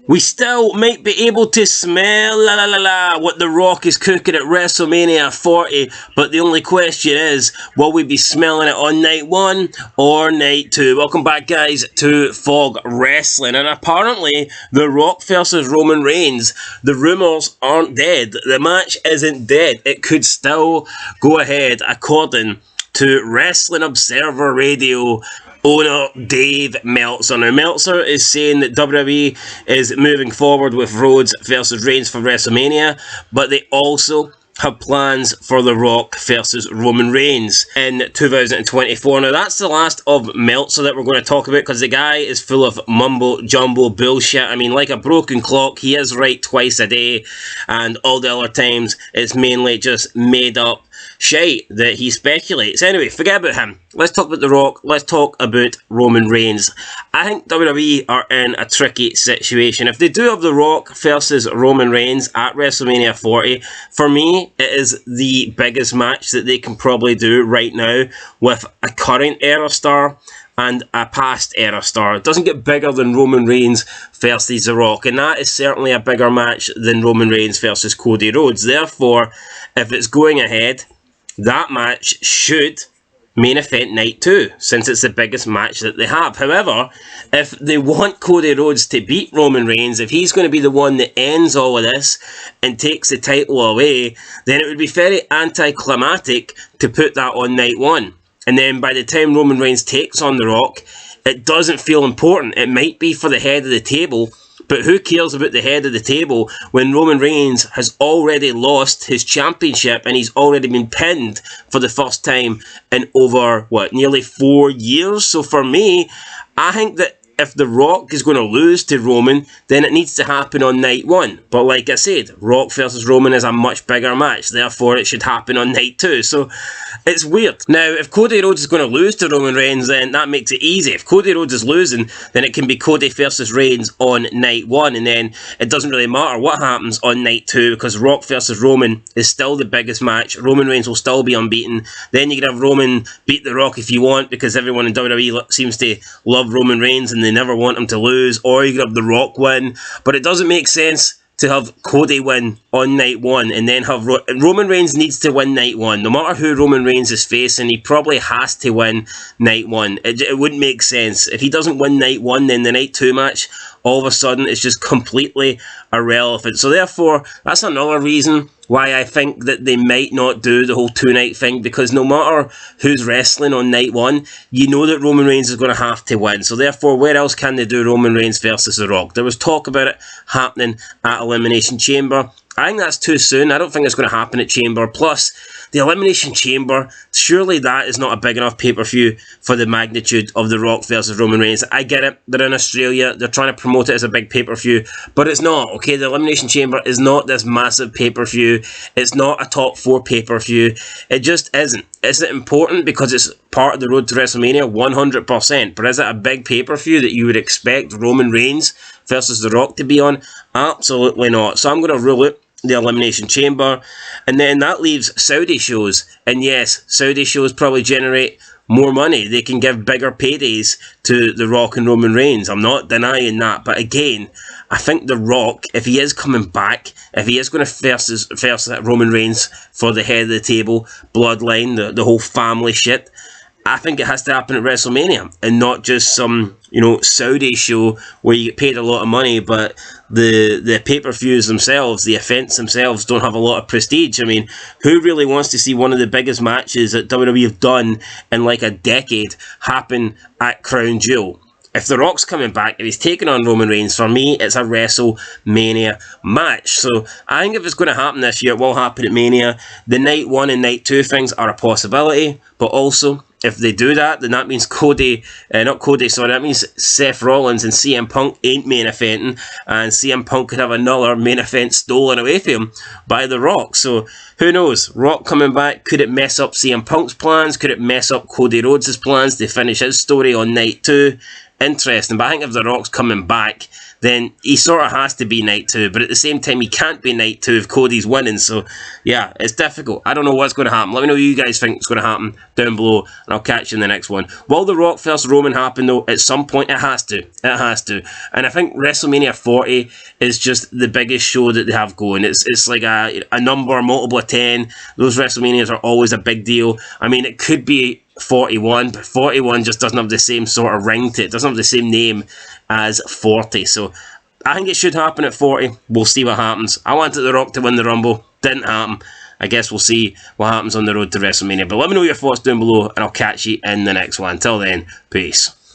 We still might be able to smell what The Rock is cooking at WrestleMania 40, but the only question is, will we be smelling it on night 1 or night 2? Welcome back, guys, to Fog Wrestling, and apparently The Rock versus Roman Reigns, the rumours aren't dead. The match isn't dead. It could still go ahead according to Wrestling Observer Radio owner Dave Meltzer. Now, Meltzer is saying that WWE is moving forward with Rhodes versus Reigns for WrestleMania, but they also have plans for The Rock versus Roman Reigns in 2024. Now, that's the last of Meltzer that we're going to talk about, because the guy is full of mumbo-jumbo bullshit. I mean, like a broken clock, he is right twice a day, and all the other times it's mainly just made up shite that he speculates. Anyway, forget about him. Let's talk about The Rock. Let's talk about Roman Reigns. I think WWE are in a tricky situation. If they do have The Rock versus Roman Reigns at WrestleMania 40, for me, it is the biggest match that they can probably do right now with a current era star and a past era star. It doesn't get bigger than Roman Reigns versus The Rock, and that is certainly a bigger match than Roman Reigns versus Cody Rhodes. Therefore, if it's going ahead, that match should main event night 2, since it's the biggest match that they have. However, if they want Cody Rhodes to beat Roman Reigns, if he's going to be the one that ends all of this and takes the title away, then it would be very anticlimactic to put that on night 1. And then by the time Roman Reigns takes on The Rock, it doesn't feel important. It might be for the head of the table, but who cares about the head of the table when Roman Reigns has already lost his championship and he's already been pinned for the first time in over, nearly 4 years? So for me, I think that if The Rock is going to lose to Roman, then it needs to happen on night 1. But like I said, Rock versus Roman is a much bigger match, therefore it should happen on night 2. So it's weird. Now, if Cody Rhodes is going to lose to Roman Reigns, then that makes it easy. If Cody Rhodes is losing, then it can be Cody versus Reigns on night 1, and then it doesn't really matter what happens on night 2, because Rock versus Roman is still the biggest match. Roman Reigns will still be unbeaten. Then you can have Roman beat The Rock if you want, because everyone in WWE seems to love Roman Reigns and they never want him to lose, or you could have The Rock win. But it doesn't make sense to have Cody win on night 1 and then have Roman Reigns needs to win night 1. No matter who Roman Reigns is facing, he probably has to win night 1. It wouldn't make sense. If he doesn't win night 1, then the night 2 match, all of a sudden, it's just completely irrelevant. So therefore, that's another reason why I think that they might not do the whole 2-night thing, because no matter who's wrestling on night 1, you know that Roman Reigns is going to have to win. So therefore, where else can they do Roman Reigns versus The Rock? There was talk about it happening at Elimination Chamber. I think that's too soon. I don't think it's going to happen at Chamber. Plus, the Elimination Chamber, surely that is not a big enough pay-per-view for the magnitude of The Rock versus Roman Reigns. I get it. They're in Australia. They're trying to promote it as a big pay-per-view. But it's not, okay? The Elimination Chamber is not this massive pay-per-view. It's not a top 4 pay-per-view. It just isn't. Is it important because it's part of the road to WrestleMania? 100%. But is it a big pay-per-view that you would expect Roman Reigns versus The Rock to be on? Absolutely not. So I'm going to rule it the Elimination Chamber, and then that leaves Saudi shows. And yes, Saudi shows probably generate more money. They can give bigger paydays to The Rock and Roman Reigns. I'm not denying that, but again, I think The Rock, if he is coming back, if he is going to versus Roman Reigns for the head of the table, bloodline, the whole family shit, I think it has to happen at WrestleMania, and not just some, Saudi show where you get paid a lot of money, but the pay-per-views themselves, the events themselves, don't have a lot of prestige. I mean, who really wants to see one of the biggest matches that WWE have done in like a decade happen at Crown Jewel? If The Rock's coming back, if he's taking on Roman Reigns, for me, it's a WrestleMania match. So I think if it's going to happen this year, it will happen at Mania. The night 1 and night 2 things are a possibility, but also, if they do that, then that means that means Seth Rollins and CM Punk ain't main eventing, and CM Punk could have another main event stolen away from him by The Rock. So who knows? Rock coming back, could it mess up CM Punk's plans? Could it mess up Cody Rhodes' plans to finish his story on night 2? Interesting, but I think if The Rock's coming back, then he sort of has to be night 2. But at the same time, he can't be night 2 if Cody's winning. So, yeah, it's difficult. I don't know what's going to happen. Let me know what you guys think is going to happen down below, and I'll catch you in the next one. Will The Rock versus Roman happen, though? At some point, it has to. It has to. And I think WrestleMania 40 is just the biggest show that they have going. It's like a number, multiple of 10. Those WrestleManias are always a big deal. I mean, it could be 41, but 41 just doesn't have the same sort of ring to it. It doesn't have the same name as 40. So I think it should happen at 40. We'll see what happens. I wanted The Rock to win the Rumble. Didn't happen. I guess we'll see what happens on the road to WrestleMania. But let me know your thoughts down below, and I'll catch you in the next one. Until then, peace.